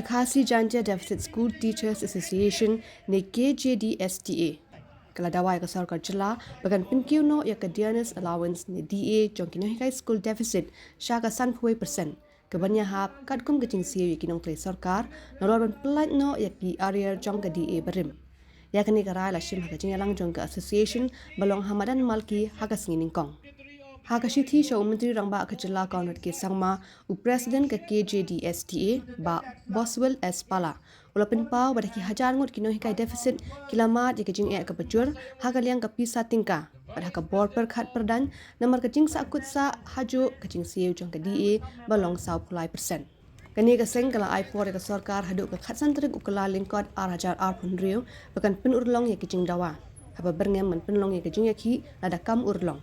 Khasi Jaintia Deficit School Teachers Association ni KJDSTA. Kala Dawa ke Sorkar Jylla bagan pynkiew no iaka Dearness Allowance ni DA jong nonghikai school deficit syaka 90%. Kebanyakan kat kum ke jingsiew yaki nongtrei Sorkar nalor pynlait no yaki arrear jong ke DA berim. Ya kini karai la shim haka jingyalang jong ke association balong hamadan malki haka singining kong. Khasi thi show menteri rangba ke Jylla kaunat ke sangma u president ke KJDSTA ba Boswell S Pala ulapin pau badaki hajar ngot ki nonghikai deficit kilamat ke jing ke bajur haka liang ke pisa tingka pada ka bor per khat perdan nomor ke jing sakut sa haju ke jingsiew jong ke DA balong sau pulai persen. Kini ke seng kala i4 ke Sorkar haduk ke khat santrik ukala lingkot arrear punriu bakan pen urlong ye ke jing Dawa apa byrngem men penlong ye ke jing iakhih lada kam urlong.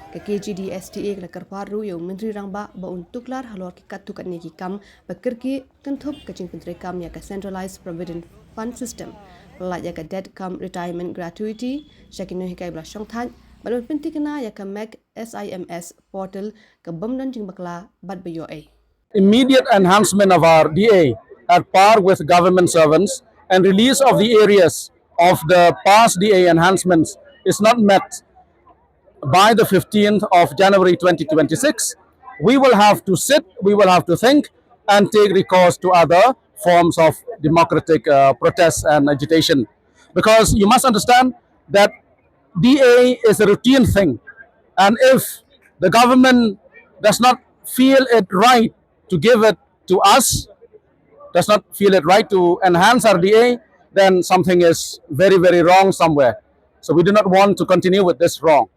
Ke KJDSTA ke kerparu yang menteri rangba ba untuklar halor ki katukat ni ki kam bekerki tentup ke jing menteri kam ya ke centralized provident fund system pelat ya ke dead kam retirement gratuity syakin nonghikai bla syongthan balon penting kena ya ke make SIMS portal ke bomdan jing bakla bat beyo ai. Immediate enhancement of our DA at par with government servants and release of the areas of the past DA enhancements is not met by the 15th of January 2026, we will have to sit, we will have to think and take recourse to other forms of democratic protest and agitation. Because you must understand that DA is a routine thing. And if the government does not feel it right to give it to us, does not feel it right to enhance our DA, then something is very, very wrong somewhere. So we do not want to continue with this wrong.